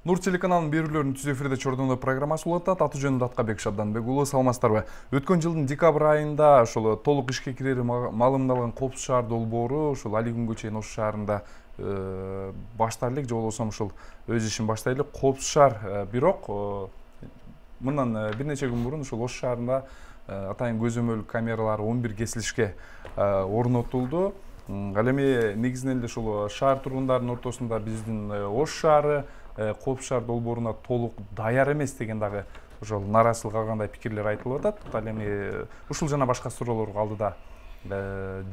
Нур телеканалынын берүүлөрүнүн түз эфирде чордондо программасы болот. Аты жөнүм Аткабек Шабданбек уулу, саламатсыздарбы? Өткөн жылдын декабрь айында ошол толук ишке кирери маалымдалган Коопсуз шаар долбоору ушул али күнгө чейин Ош шаарында баштай элек, же болбосо ушул өз ишин баштай элек. Коопсуз шаар бирок мындан бир нече күн мурун ушул Ош шаарында атайын көзөмөл камералары 11 кесилишке орнотулду. Ал эми негизинен эле ушул шаар тургундарынын ортосунда биздин Ош шаары Коопсуз шаар долбооруна толук даяр эмес деген дагы ошол нараазычылык алгандай пикирлер айтылып атат. Ал эми ушул жана башка суроолорго алдыда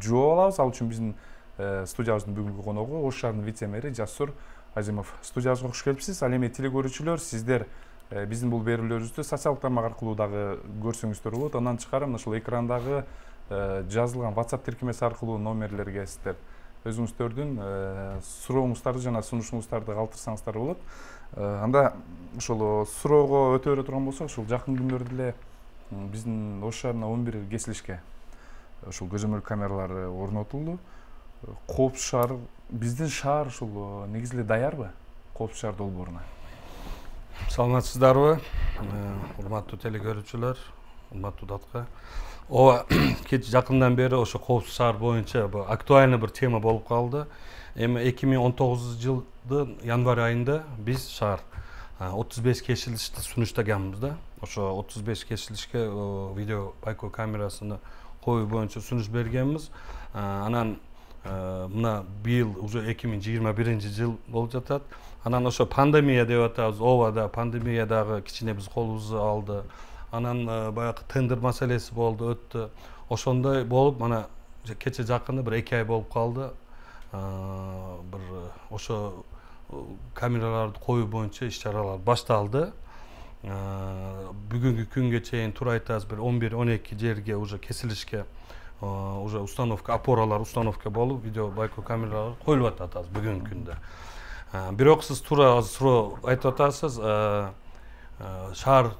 жооп алабыз. Ал үчүн биздин студиябыздын бүгүнкү коногу Ош шаарынын вице-мэри Жасур Азимов. Студиябызга кош келипсиз. Ал эми телекөрүүчүлөр, сиздер биздин бул берүүлөрүбүздү социалдык тармак аркылуу дагы көрсөңүздөр болот. Андан тышкары мына ушул экрандагы жазылган WhatsApp тиркемеси аркылуу номерлерге сиздер өзүңүздөрдүн сурооңуздарды жана сунушуңуздарды калтырсаңыздар болот. Анда ошол суроого өтө бере турган болсок, ушул жакын күндөрдө эле биздин Ош шаарына 11 кесилишке ушул көзөмөл камералары орнотулду. Коопсуз шаар, биздин шаар ушул негизи эле даярбы Коопсуз шаар долбооруна? Саламатсыздарбы, урматтуу телекөрүүчүлөр, урматтуу датка. Ооба, жакындан бери ошо Коопсуз шаар боюнча актуальный бир тема болуп калды. Эми 2019 жылдын январь айында биз шаар 35 кесилишти сунуштаганбыз да. Ошо 35 кесилишке видео байкоо камерасыны коюу боюнча сунуш бергенбиз. Анан мына быйыл уже 2021 жыл болуп жатат. Анан ошо пандемия деп атабыз. Ооба да, пандемия дагы кичине биз колубузду алды. Анан баягы тендер маселеси болду, өттү. Ошондой болуп, мана кече жакыны бир 2 ай болуп калды. Бир ошо камераларды коюу боюнча иш-чаралар башталды. Бүгүнкү күнгө чейин туура айтасыз, бир 11-12 жерге уже кесилишке уже установка, опоралар установка болуп, видео байкоо камералары коюлуп атат бүгүнкү күндө. Бирок сиз туура суроо айтып атасыз, шаар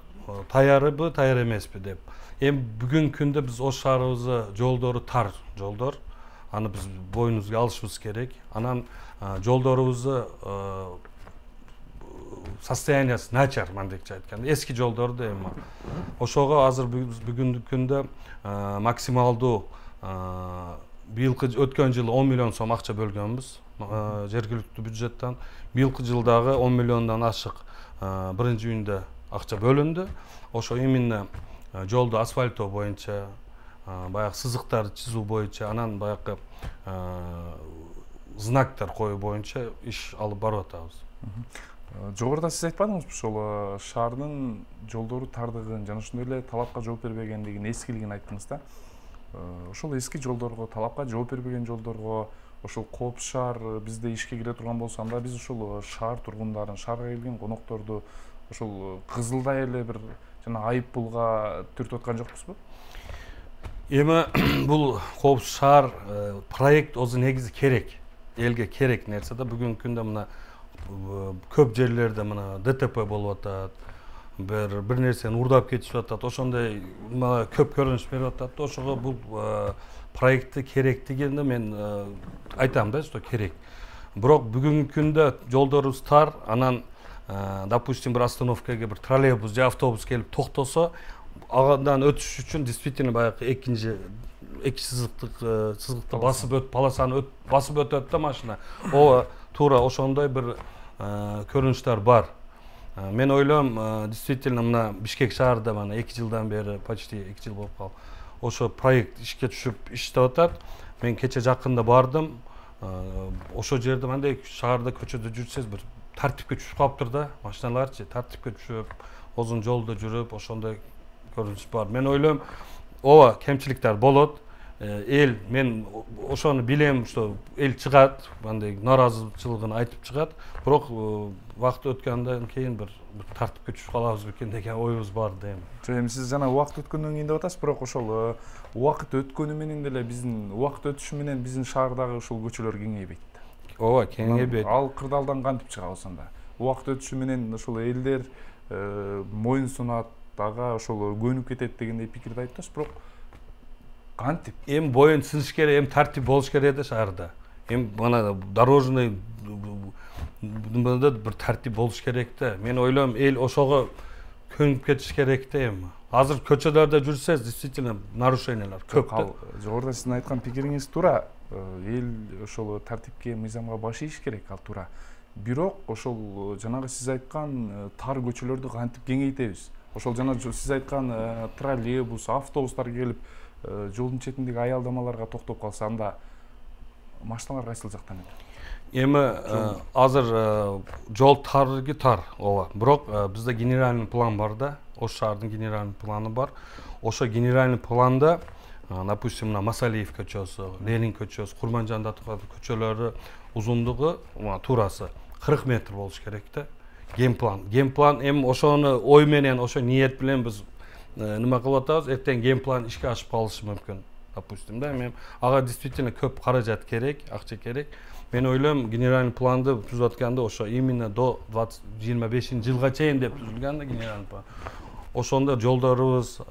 таярбы, таяр эмеспи деп. Эми бүгүнкү күндө биз Ош шаарыбызда жолдору тар жолдор. Аны биз боюнубузга алышыбыз керек. Анан жолдорубузду состояниясы начар, мындайча айтканда, эски жолдорду эми. Ошого азыр бүгүнкү күндө максималдуу быйылкы өткөн жылы 10 миллион сом акча бөлгөнбүз жергиликтүү бюджеттен. Быйылкы жылдагы 10 миллиондон ашык биринчи июнда акча бөлүндү. Ошо именно жолду асфальтоо боюнча, баягы сызыктарды чизүү боюнча, анан баягы знактар коюу боюнча иш алып барып атабыз. Жогоруда сиз айтпадыңызбы, ошол шаардын жолдору тардыгын жана ошондой эле талапка жооп бербегендигин, эскилигин айттыңыз да. Ошол эски жолдорго, талапка жооп бербеген жолдорго ошол Коопсуз шаар бизде ишке кире турган болсо, анда биз ошол шаар тургундарын, шаарга келген конокторду ошол кызылдай эле бир жана айып пулга түртүп аткан жокпузбу? Эми бул Коопсуз шаар проект өзү негизи керек, элге керек нерсе да. Бүгүнкү күндө мына көп жерлерде мына ДТП болуп атат, бир нерсени урдап кетишип атат, ошондой көп көрүнүш берип атат. Ошого бул проектти керек дегенде мен айтам да, что керек. Бирок бүгүнкү күндө жолдорубуз тар, анан допустим бир остановкага бир троллейбус же автобус келип токтосо, агандан өтүш үчүн действительно баягы эки сызыкты басып өтүп, полосаны басып өтөт да машина. Ооба, туура ошондой бир көрүнүштөр бар. Мен ойлойм, действительно мына Бишкек шаарында мына 2 жылдан бери, почти 2 жыл болуп калды. Ошо проект ишке түшүп иштеп атат. Мен кече жакында бардым. Ошо жерде мындай шаарда көчөдө жүрсөз бир тартипке түшүп калыптыр да, машиналарчы тартипке түшүп, озун жолдо жүрүп, ошондой көрүнүш бар. Мен ойлойм, ооба, кемчиликтер болот. Эл, мен ошону билем, что эл чыгат, мындай нааразычылыгын айтып чыгат. Бирок убакыт өткөндөн кийин бир тартипке түшүп калабыз бекен деген оюбуз бар да эми. Эми сиз жана убакыт өткөндөн кийин деп атасыз, бирок ошол убакыт өткөнү менен деле биздин убакыт өтүшү менен биздин шаардагы ушул көчөлөр кеңейбейт. Ооба, кеңейбейт. Ал кырдаалдан кантип чыгабыз анда? Убакыт өтүшү менен ошол элдер моюн сунат, ага ошол көнүп кетет дегендей пикирди айттыңыз, бирок кантип? Эми боюн сыныш керек, эми тартип болуш керек да шаарда. Эми мына дорожный Бunda bir тәртіп болуш керек да. Мен ойлойм, эл ошого көнүп кетиш керек да эми. Азыр көчөлөрдө жүрсөз, действительно нарушениялар көп да. Жогоруда сиздин айткан пикириңиз туура. Эл ошол тартипке, мыйзамга баш ийиш керек, ал туура. Бирок ошол жанагы сиз айткан тар көчөлөрдү кантип кеңейтебиз? Ошол жана сиз айткан троллейбус, автобустар келип жолдун четиндеги аялдамаларга токтоп калса, анда машиналар кайсыл жактан эле? Эми азыр жол тарыгы тар, ооба. Бирок бизде генеральный план бар да. Ош шаардын генеральный планы бар. Ошо генеральный планда, допустим, Масалиев көчөсү, Ленин көчөсү, Курманжан Датыков көчөлөрү узундугу туурасы 40 метр болуш керек да. Генплан эми ошону ой менен, ошо ниет менен биз нема кылып атабыз, эртең генплан ишке ашып калышы мүмкүн. Допустим, да, мен ага действительно көп каражат керек, акча керек. Мен ойлойм, генеральный планды түзүп атканда ошо именно до 25-жылга чейин деп түзүлгөн да генеральный план. Ошондо жолдорубуз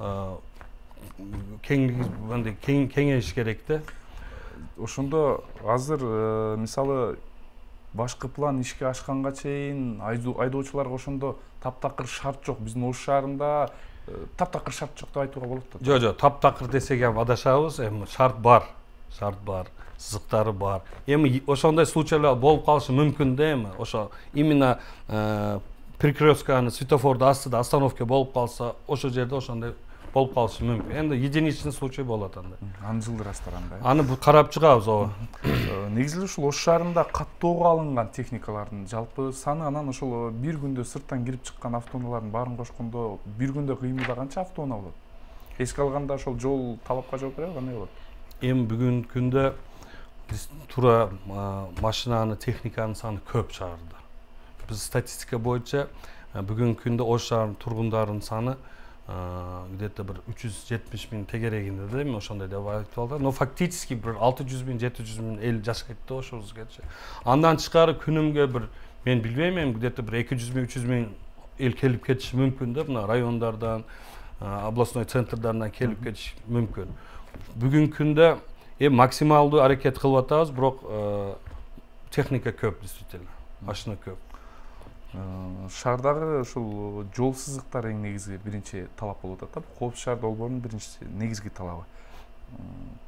кеңейиш керек да. Ошондо азыр мисалы башкы план ишке ашканга чейин айдоочуларга ошондо таптакыр шарт жок. Биздин Ош шаарында таптакыр шарт жок деп айтууга болот да. Жок, таптакыр десек эми адашабыз. Эми шарт бар, сызыктары бар. Эми ошондой случайлар болуп калышы мүмкүн да эми. Ошо именно перекрестканы, светофорду астыда остановка болуп калса, ошол жерде ошондой болуп калышы мүмкүн. Энди единичный случай болот анда. Аны жылдырасыздар анда. Аны карап чыгабыз, ооба. Негизи ушул Ош шаарында каттоого алынган техникалардын жалпы саны, анан ошол бир күндө сырттан кирип чыккан автоунаалардын баарын кошкондо бир күндө кыймылда канча автоунаа болот? Эске алганда ошол жол талапка жооп береби, кандай болот? Эми бүгүнкү күндө биз туура машинаны, техниканын саны көп шаарда. Биз статистика боюнча бүгүнкү күндө Ош шаарынын тургундарынын саны где-то bir 370 bin тегерегинде да, эми ошондой деп айтып алды. Но фактически bir 600 bin, 700 bin эл жашайт да ошобузгачы. Андан тышкары күнүмгө bir, мен билбейм, эми где-то bir 200 bin, 300 bin эл келип кетиши мүмкүн да, мына райондардан, областной центрдардан келип кетиши мүмкүн. Бүгүнкү күндө максималдуу аракет кылып атабыз, бирок техника көп, действительно, машина көп. Шаардагы ушул жол сызыктары эң негизги биринчи талап болуп атат. Коопсуз шаар долбоорунун биринчи негизги талабы.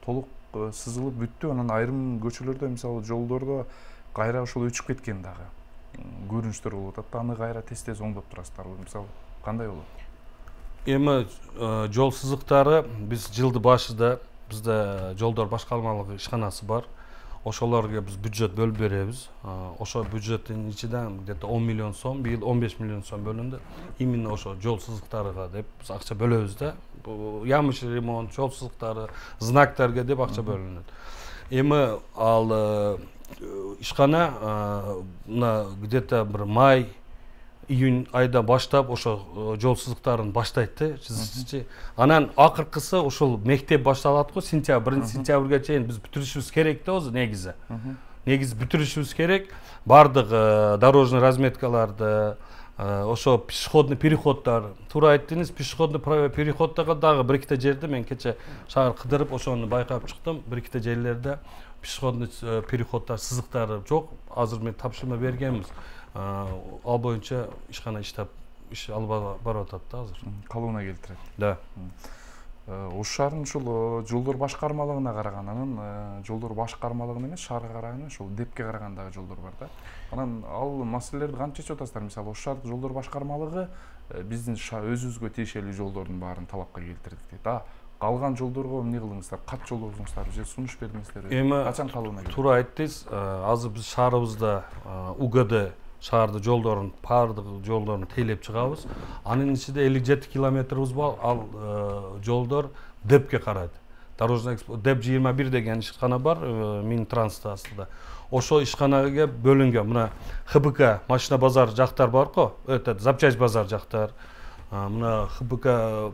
Толук сызылып бүттү, анан айрым көчөлөрдө, мисалы жолдордо кайра ошол өчүп кеткен дагы көрүнүштөр болуп атат. Аны кайра тез оңдоп турасыздарбы? Мисалы кандай болот? Эми жол сызыктары биз жылдын башында бизде жолдор башкармалыгы ишканасы бар. Ошолорго биз бюджет бөлүп беребиз. Ошо бюджеттин ичинен где-то 10 миллион сом, быйыл 15 миллион сом бөлүндү. Именно ошо жол сызыктарыга деп биз акча бөлөбүз да. Ямыш ремонт, жол сызыктары, знактарга деп акча бөлүнөт. Эми ал ишкана где-то bir май, июнь айда баштап ошо жол сызыктарын баштайт да, чызышчы. Анан акыркысы ошол мектеп башталат го, сентябрь, 1 сентябрга чейин биз бүтүрүшүбүз керек да өзү негизи. Негизи бүтүрүшүбүз керек. Бардык дорожный разметкаларды, ошо пешеходный переходдар, туура айттыңыз, пешеходный переходдага дагы бир-эките жерде мен кече шаар кыдырып ошону байкап чыктым. Бир-эките жерлерде пешеходный переходдар, сызыктары жок. Азыр мен тапшырма бергенбиз. Ал боюнча ишкана иштеп иш алып барып атат да азыр. Калыбына келтирет. Да. Ош шаарынын ушул жолдор башкармалыгына карагандан, жолдор башкармалыгына эмес, шаарга караганда ушул депке карагандагы жолдор бар да. Анан ал маселелерди кантип чечип атасыздар? Мисалы, Ош шаардык жолдор башкармалыгы биздин өзүбүзгө тиешелүү жолдордун баарын талапка келтирдик дейт. Калган жолдорго эмне кылдыңыздар? Кат жол болдуңуздар, же сунуш бердиңиздер? Эми качан калыбына келди? Туура айттыңыз. Азыр биз шаарыбызда УГД шаарды жолдорун, бардык жолдорун тейлеп чыгабыз. Анын ичинде 57 километрибиз бар. Ал жолдор депке карайт. Дорожный деп 21 деген ишкана бар, Минтрансты астында. Ошо ишканага бөлүнгөн. Мына ХБК машина базар жактар бар го, өтөт, запчасть базар жактар. Мына ХБК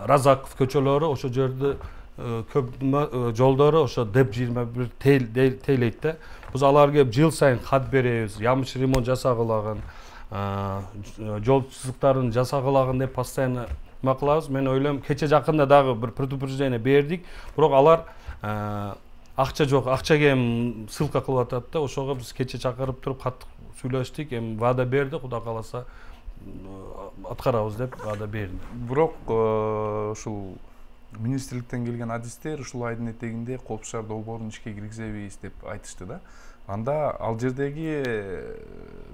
Разаков көчөлөрү, ошо жерде көп жолдору ошо деп 21 тейлейт да. Биз аларга жыл сайын кат беребиз, ямыш ремонт жасагылагын, жол сызыктарын жасагылагын деп постоянно макылабыз. Мен ойлойм, кече жакында дагы бир предупреждение бердик, бирок алар акча жок, акча кем ссылка кылып атат да. Ошого биз кече чакырып туруп каттык сүйлөштүк, эми ваада берди, Кудай кааласа аткарабыз деп ваада берди. Бирок ушул министрликтен келген адистер ушул айдын этегинде Коопсуз шаар долбоорун ишке киргизебиз деп айтышты да. Анда ал жердеги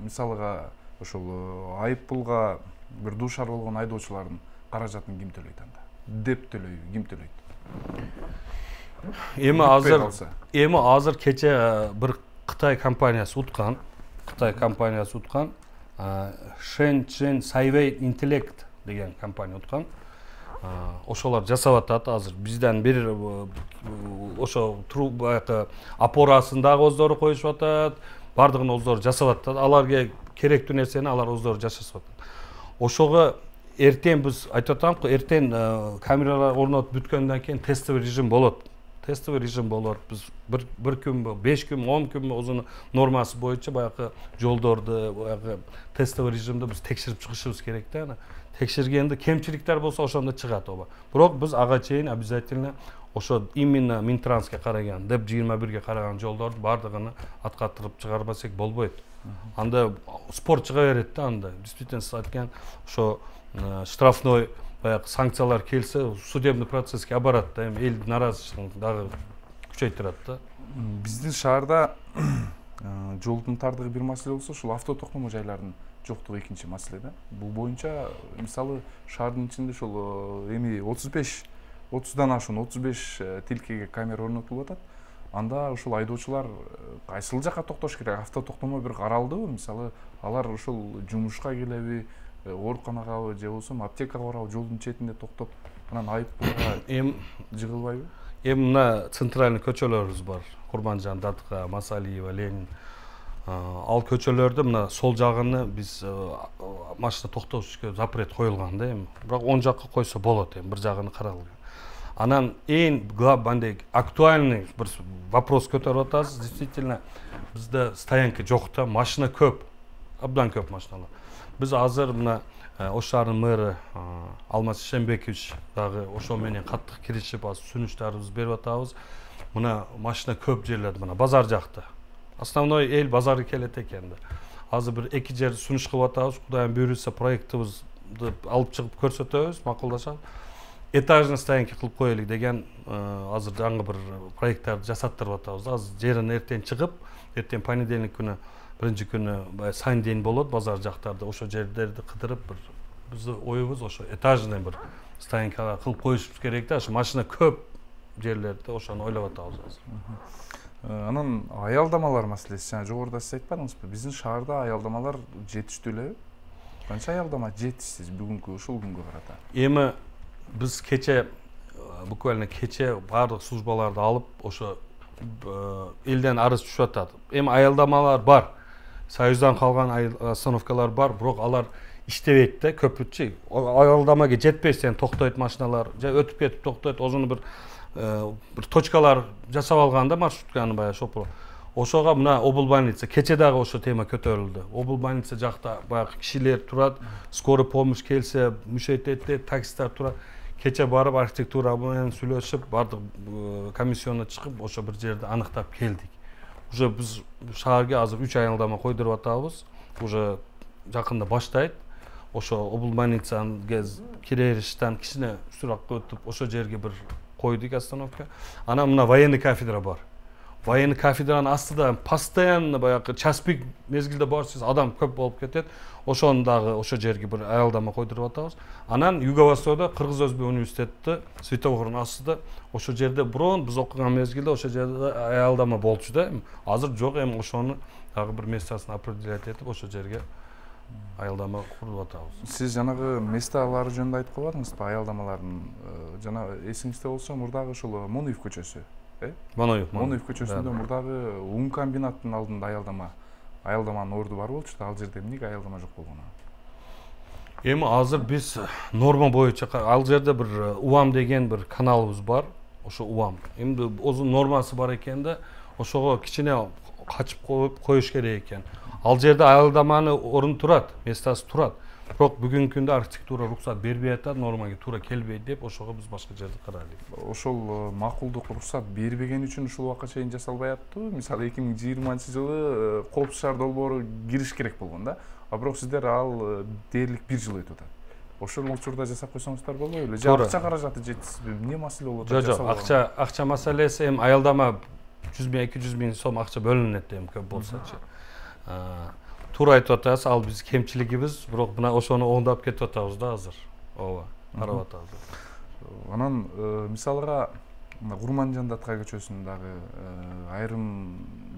мисалга ошол айып пулга бир дуушар болгон айдоочулардын каражатын ким төлөйт анда? Деп төлөйбү, ким төлөйт? Эми азыр кече бир Кытай компаниясы уткан. Shenzhen Saivei Intellect деген компания уткан. Ошолор жасап атат азыр бизден бир ошо баягы опорасын дагы өздөрү коюшуп атат. Бардыгын өздөрү жасап атат. Аларга керектүү нерсени алар өздөрү жасашып атат. Ошого эртең биз айтып атамбы, эртең камералар орнотуп бүткөндөн кийин тестовый режим болот. Биз bir күнбү, 5 күн, 10 күнбү озун нормасы боюнча баягы жолдорду, баягы тестовый режимде биз текшерип чыгышыбыз керек да. Текшергенде кемчиликтер болсо ошондо чыгат оба. Бирок биз ага чейин обязательно ошо именно Минтранске караган, деп 21ге караган жолдорду бардыгын аткартырып чыгарбасак болбойт. Анда спорт чыга берет да, анда действительно сиз айткан ошо штрафной баягы санкциялар келсе, судебный процесске абарат да, эми элдин наразычылыгын дагы күчөйтүрөт да. Биздин шаарда жолдун тардыгы бир маселе болсо, ушул авто токтомо жайлардын жоктугу экинчи маселе да. Бул боюнча мисалы шаардын ичинде ошол эми 30дан ашуун 35 тилкеге камера орнотулуп атат. Анда ушул айдоочулар кайсыл жакка токтош керек? Авто токтомо бир каралдыбы? Мисалы алар ушул жумушка келеби, ооруканагабы же болбосо аптекага барабы, жолдун четинде токтоп, анан айып пулга жыгылбайбы? Эми мына центральный көчөлөрүбүз бар. Курманжан, Датка, Масалиева, Ленин. Ал көчөлөрдө мына сол жагыны биз машина токтотушка запрет коюлган да эми. Бирок оң жакка койсо болот эми, бир жагыны каралган. Анан эң главный актуальный бир вопрос көтөрүп атасыз. Действительно бизде стоянка жок да, машина көп. Абдан көп машиналар. Биз азыр мына Ош шаарынын мэрі Алмаз Шембекович дагы ошо менен каттык киришип, сүнүштөрүбүздү берип атабыз. Мына машина көп жерлерде, мына базар жакта. Основной эл базарга келет экен да. Азыр бир 2 жерди сүнүш кылып атабыз. Кудайым буйруса проектибизди алып чыгып көрсөтөбүз, макулдашабыз. Этажный стоянка кылып коелик деген азыр жаңы бир проекттарды жасаттырып атабыз. Азыр жерин эртең чыгып, эртең понедельник күнү биринчи күнү сайн день болот базар жактарда. Ошо жерлерди кыдырып бир биздин оюбуз ошо этажный бир стоянкага кылып коюшубуз керек да. Ошо машина көп жерлерде ошону ойлоп атабыз азыр. Анан аялдамалар маселеси, жана жогоруда сиз айтпадыңызбы? Биздин шаарда аялдамалар жетиштүү элеби? Канча аялдама жетишсиз бүгүнкү ушул күнгө карата? Эми биз кече буквально кече баардык службаларды алып ошо элден арыз түшүп атат. Эми аялдамалар бар. Союздан калган остановкалар бар, бирок алар иштебейт да, көпүнчө. Аялдамага жетпестен токтойт машиналар, же өтүп кетип токтойт, озуну бир точкалар жасап алганда маршрутканы баягы шопо. Ошого мына обл больница кече дагы ошо тема көтөрүлдү. Обл больница жакта баягы кишилер турат, скорый помощь келсе, мүшөйт таксисттер турат. Кече барып архитектура менен сүйлөшүп, бардык комиссияны чыгып, ошо бир жерди аныктап келдик. Уже биз шаарга азыр 3 аялдама койдуруп атабыз. Уже жакында баштайт. Ошо обл больницага кирериштен кичине суракка өтүп, ошо жерге бир койдук остановка. Анан мына военный кафедра бар. Военный кафедранын астында постоянно баягы час пик мезгилде барсыз адам көп болуп кетет. Ошону дагы ошо жерге бир аялдама койдуруп атабыз. Анан Юго-Востокдо Кыргыз Өзбек университети светофордун астында ошо жерде бурун биз окуган мезгилде ошо жерде аялдама болчу да. Азыр жок, эми ошону дагы бир местасын определять этип ошо жерге аялдама куруп атабыз. Сиз жанагы месталары жөнүндө айтып калбадыңызбы? Аялдамалардын жана эсиңизде болсо мурдагы ушул Моноев көчөсү, Моноев көчөсүндө мурдагы un комбинаттын алдында аялдаманын орду бар болчу да, ал жерде эмнеге аялдама жок болгон? Эми азыр биз норма боюнча ал жерде бир УАМ деген бир каналыбыз бар. Ошо УАМ. Эми озун нормасы бар экен да, ошого кичине качып коюш керек экен. Ал жерде аялдаманы орун турат, местасы турат. Бирок бүгүнкү күндө архитектура уруксат бербей атат, нормага туура келбейт деп, ошого биз башка жерди карайлык. Ошол макулдук уруксат бербеген үчүн ушул убакка чейин жасалбай аттыбы? Мисалы 2020-жылы Коопсуз шаар долбоору кириш керек болгон да. А бирок сиздер ал дээрлик 1 жыл өтүп атат. Ошол учурда жасап койсоңуздар болбойбу беле? Же акча каражаты жетишпейби? Эмне маселе болуп атат? Жок, акча маселеси эми аялдама 100 миң 200 миң сом акча бөлүнөт эми көп болсочу. Туура айтып атасыз, ал биз кемчилигибиз, бирок мына ошону оңдоп кетип атабыз да азыр. Ооба, карап атабыз. Анан мисалга Курманжан Датка көчөсүндөгү айрым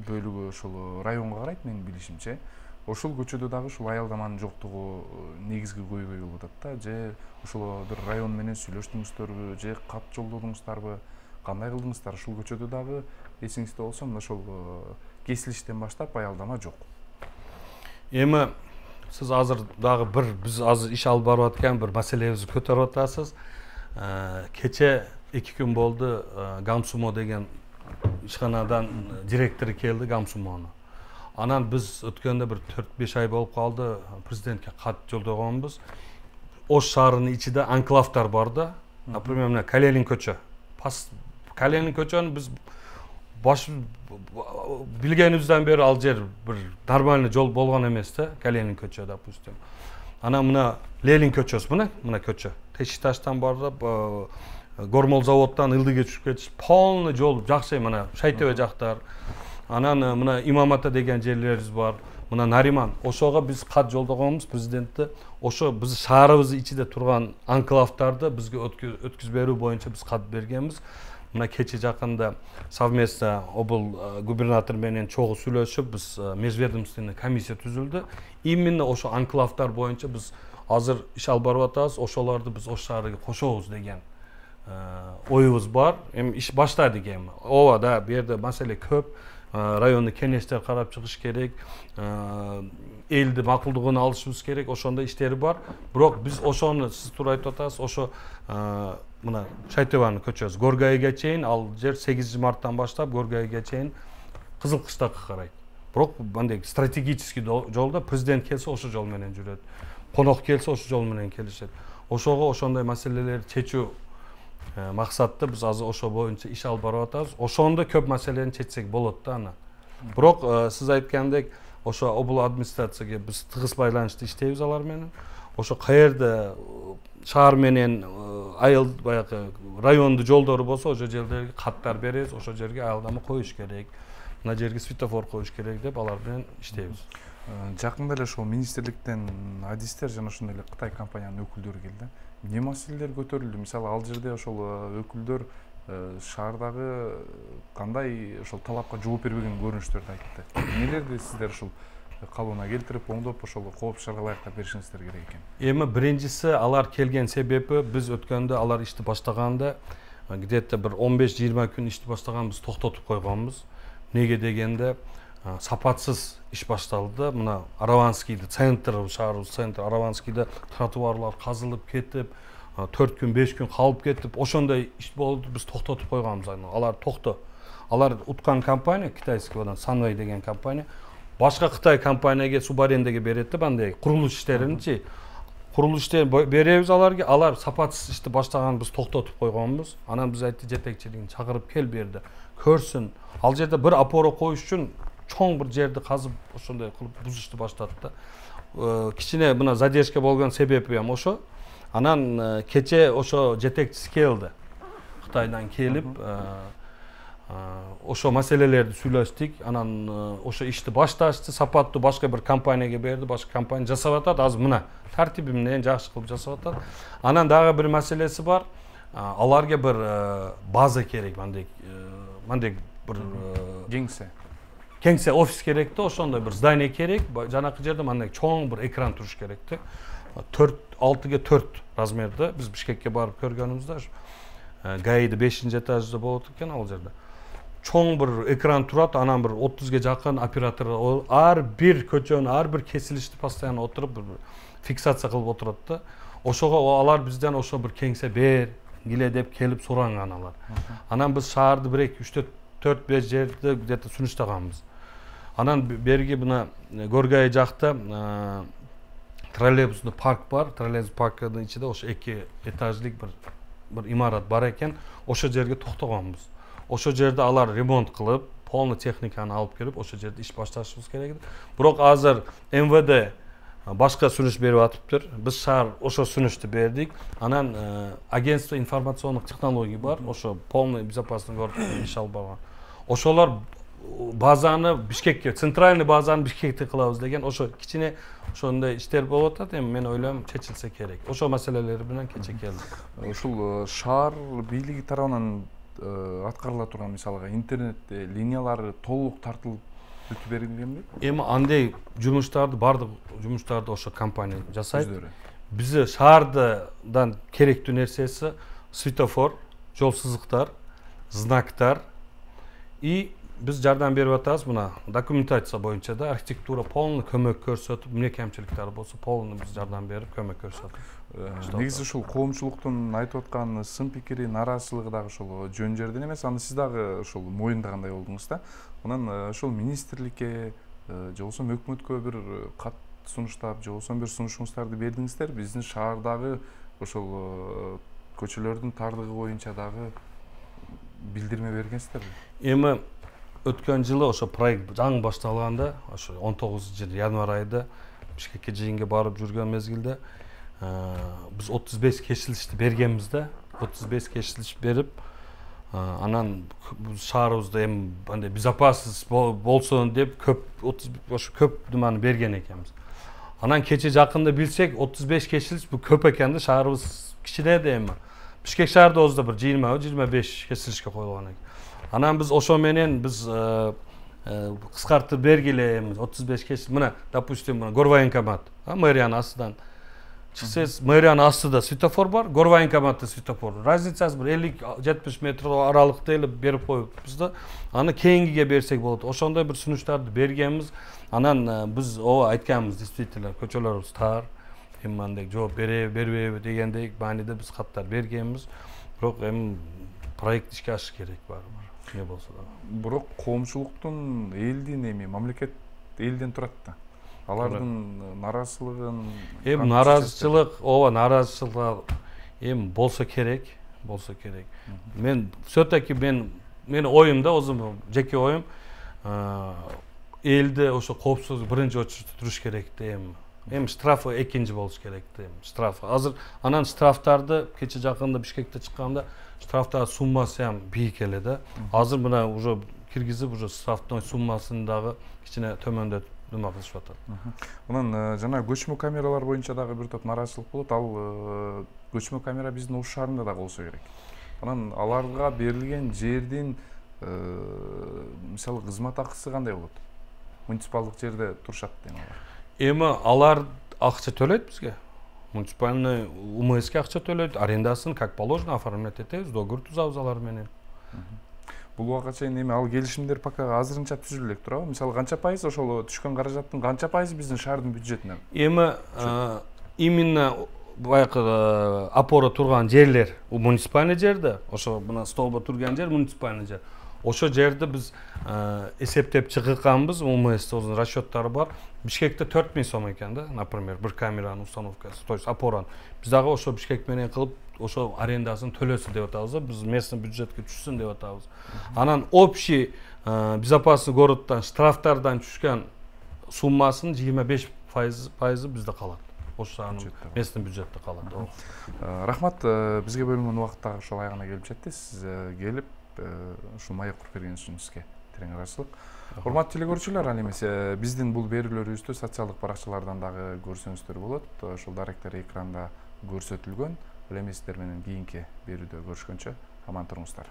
бөлүгү ошол районго карайт менин билишимче. Ошол көчөдө дагы ушул аялдаманын жоктугу негизги көйгөй болуп атат да. Же ошол бир район менен сүйлөштүңүздөрбү, же кат жолдодуңуздарбы? Кандай кылдыңыздар? Ушул көчөдө дагы эсиңизде болсо, мына ошол кесилиштен баштап аялдама жок. Эми сиз азыр дагы биз азыр иш алып барып аткан бир маселебизди көтөрүп атасыз. Кече 2 күн болду, Гамсумо деген ишканадан директору келди, Гамсумону. Анан биз өткөндө бир 4-5 ай болуп калды, президентке кат жолдогонбуз. Ош шаарынын ичинде анклавдар бар да. Например, мына Калелин көчө. Калелин көчөнү биз билгенибизден бери ал жер бир нормальный жол болгон эмес да, Калелин көчө, допустим. Анан мына Ленин көчөсү, мына көчө. Тешиташтан бардып, Гормол заводдон Ылдыга түшүп кетиш, полный жол жакшы, мына Шайтөбө жактар. Анан мына Имамата деген жерлерибиз бар. Мына Нариман, ошого биз кат жолдогонбуз президентти. Ошо биз шаарыбыздын ичинде турган анклавдарды бизге өткүзүп берүү боюнча биз кат бергенбиз. Мына кече жакында совместно обл губернатор менен чогуу сүйлөшүп, биз межведомственный комиссия түзүлдү. Именно ошо анклавдар боюнча биз азыр иш алып барып атабыз, ошолорду биз Ош шаарыга кошобуз деген оюбуз бар. Эми иш баштадык эми. Ооба да, бу жерде маселе көп. Райондук кеңештер карап чыгыш керек, элди макулдугун алышыбыз керек, ошондой иштери бар. Бирок биз ошону сиз туура айтып атасыз, ошо мына Шайтөбөнүн көчөсү Горгайга чейин, ал жер 8 марттан баштап Горгайга чейин Кызыл Кыштакка карайт. Бирок мындай стратегический жолдо президент келсе ошо жол менен жүрөт. Конок келсе ошо жол менен келишет. Ошого ошондой маселелерди чечүү максатты биз азыр ошо боюнча иш алып барып атабыз. Ошондо көп маселени чечсек болот да аны. Бирок сиз айткандек, ошо обл администрацияга биз тыгыз байланышта иштейбиз алар менен. Ошо каерде шаар менен айыл баягы райондун жолдору болсо, ошо жерлерге каттар беребиз, ошо жерге аялдама коюш керек, мына жерге светофор коюш керек деп алар менен иштейбиз. Жакында эле ошол министрликтен адистер жана ошондой эле Кытай компаниянын өкүлдөрү келди. Эмне маселелер көтөрүлдү? Мисалы, ал жерде ошол өкүлдөр шаардагы кандай ошол талапка жооп бербеген көрүнүштөрдү айтты. Эмнелерди сиздер ушул калыбына келтирип, оңдоп ошол Коопсуз шаарга ылайыктап беришиңиздер керек экен? Эми биринчиси, алар келген себеби биз өткөндө алар ишти баштаганда где-то бир 15-20 күн ишти баштаганбыз, токтотуп койгонбуз. Неге дегенде сапатсыз иш башталды. Мына Араванскийде центр, шаарыбыз центр Араванскийде тротуарлар казылып кетип, 4 күн 5 күн калып кетип, ошондой иш болду, биз токтотуп койгонбуз. Алар алар уткан компания, китайский одан Sunway деген компания, башка Кытай компанияга субарендеге берет деп, андай курулуш иштеринчи. Курулуш иштерин беребиз аларга, алар сапатсыз ишти баштаган биз токтотуп койгонбуз. Анан биз айтты, жетекчилигин чакырып кел берди, көрсүн. Ал жерде бир опора коюш үчүн чоң бир жерди казып, ошондой кылып бузушту баштатты. Кичине мына задержка болгон себеби эми ошо. Анан кече ошо жетекчиси келди. Кытайдан келип, ошо маселелерди сүйлөштүк. Анан ошо ишти башташты, сапаттуу башка бир компанияга берди, башка компания жасап атат. Азыр мына тартиби менен жакшы кылып жасап атат. Анан дагы бир маселеси бар. Аларга бир база керек, мындай бир кеңсе офис керек да, ошондой бир здание керек. Жанакы жерде мындай чоң бир экран туруш керек да. 6x4 размерде. Биз Бишкекке барып көргөнүбүздө, ГАИде 5-этажда болот экен ал жерде. Чоң бир экран турат, анан бир 30га жакын оператор ар бир көчөнүн, ар бир кесилишти постоянно отуруп фиксация кылып отурат да. Ошого алар бизден ошо бир кеңсе бергиле деп келип суранган алар. Анан биз шаарды 4-5 жерде где-то сүнүштаганбыз. Анан берги мына Горгай жакта троллейбусный парк бар. Троллейбус паркының içinde ошо 2 этажлык bir имарат бар экен. Ошо жерге токтогонбуз. Ошо жерде алар ремонт кылып, полный техниканы алып келип, ошо жерде иш башташыбыз керек эди. Бирок азыр МВД башка сүнүш берип атыптыр. Биз шаар ошо сүнүштү бердик. Анан агентство информационных технологий бар. Ошо полный безопасный город иш алып барган. Ошолор базаны Бишкекке, центральный базаны Бишкекте кылабыз деген ошо кичине ошондой иштер болуп атат. Эми мен ойлойм чечилсе керек. Ошо маселелер менен кече келди. Ушул шаар бийлиги тарабынан аткарыла турган мисалга интернет линиялары толук тартылып бүтүп берилгенби? Эми андай жумуштарды бардык жумуштарды ошо компания жасайт. Бизе шаардан керектүү нерсеси светофор, жол сызыктар, знактар и биз жардам берип атабыз мына документация боюнча да архитектура полный көмөк көрсөтүп, эмне кемчиликтер болсо полный биз жардам берип көмөк көрсөтүп. Негизи ушул коомчулуктун айтып аткан сын пикири, нараазычылыгы дагы ошол жөн жерден эмес. Аны сиз дагы ошол моюндагандай болдуңуз да. Анан ошол министрликке же болбосо өкмөткө бир кат сунуштап, же болбосо бир сунушуңуздарды бердиңиздер. Биздин шаардагы ошол көчөлөрдүн тардыгы боюнча дагы билдирме бергенсиздерби? Эми өткөн жылы ошо проект жаңы башталганда, ошо 19 январь айында Бишкекке жыйынга барып жүргөн мезгилде биз 35 кесилишти бергенбиз да. 35 кесилиш берип, анан шаарыбызда эми андай безопасность болсун деп көп думаны берген экенбиз. Анан кече жакында билсек 35 кесилиш бул көп экен да, шаарыбыз кичине да эми. Бишкек шаарыбызда бир 20-25 кесилишке коюлган экен. Анан биз ошо менен биз кыскартып бергиле 35 кесилиш. Мына, допустим, горвоенкомат, мэриянын астынан чыксаңыз, мэриянын астында светофор бар, горвоенкоматта светофор. Разницасы бир 50-70 метр аралыкта эле берип коюпбуз да. Аны кейингиге берсек болот. Ошондой бир сүнүштарды бергенбиз. Анан биз айтканбыз, действительно көчөлөрүбүз тар. Эми андай жооп бербейби дегендей мааниде биз каттар бергенбиз. Бирок эми проект ишке ашыш керек барыбыр. Не болсо да. Бирок коомчулуктун элдин эми мамлекет элден турат да. Алардын нараазычылыгын эми нараазычылык эми болсо керек. Мен все-таки мен оюм да, өзүм жеке оюм, элде ошо коопсуздук биринчи очередде туруш керек да, эми штрафы экинчи болуш керек да, штрафы. Азыр анан штрафтарды кече жакында Бишкекте чыкканда штрафтардын суммасы ham бийик эле да. Азыр мына уже киргизип, уже штрафтын суммасын дагы кичине төмөндөтүп нема кылышып атат. Анан жана көчмө камералар боюнча дагы бир топ нараазычылык болот. Ал көчмө камера биздин Ош шаарында да болсо керек. Анан аларга берилген жердин мисалы кызмат акысы кандай болот? Муниципалдык жерде турушат дейм алар. Эми алар акча төлөйт бизге. Муниципальный УМСке акча төлөйт, арендасын как положено оформлять этебиз, договор тузабыз алар менен. Бул убакка чейин эми ал келишимдер пока азырынча түзүлө элек турабы? Мисалы канча пайыз ошол түшкөн каражаттын канча пайызы биздин шаардын бюджетине? Эми именно баягы опора турган жерлер муниципальный жерде, ошо мына столбо турган жер муниципальный жер. Ошо жерде биз эсептеп чыгыкканбыз, УМСдин расчеттары бар. Бишкекте 4000 сом экен да, например, бир камеранын установкасы, то есть опораны. Биз дагы ошо Бишкек менен кылып, ошо арендасын төлөсүн деп атабыз, биз местный бюджетке түшсүн деп атабыз. Анан общий безопасный городдон штрафтардан түшкөн суммасынын 25% бизде калат. Ошо местный бюджетте калат. Рахмат, бизге бөлүнгөн убакыт дагы ошол аягына келип жетти. Сиз келип ушул маек куруп бергениңиз үчүн сизге терең ыраазычылык. Урматтуу телекөрүүчүлөр, ал эмес биздин бул берүүлөрүбүздү социалдык баракчалардан дагы көрсөңүздөр болот. Ошол даректер экранда көрсөтүлгөн. Ал эми сиздер менен кийинки берүүдө көрүшкөнчө аман туруңуздар.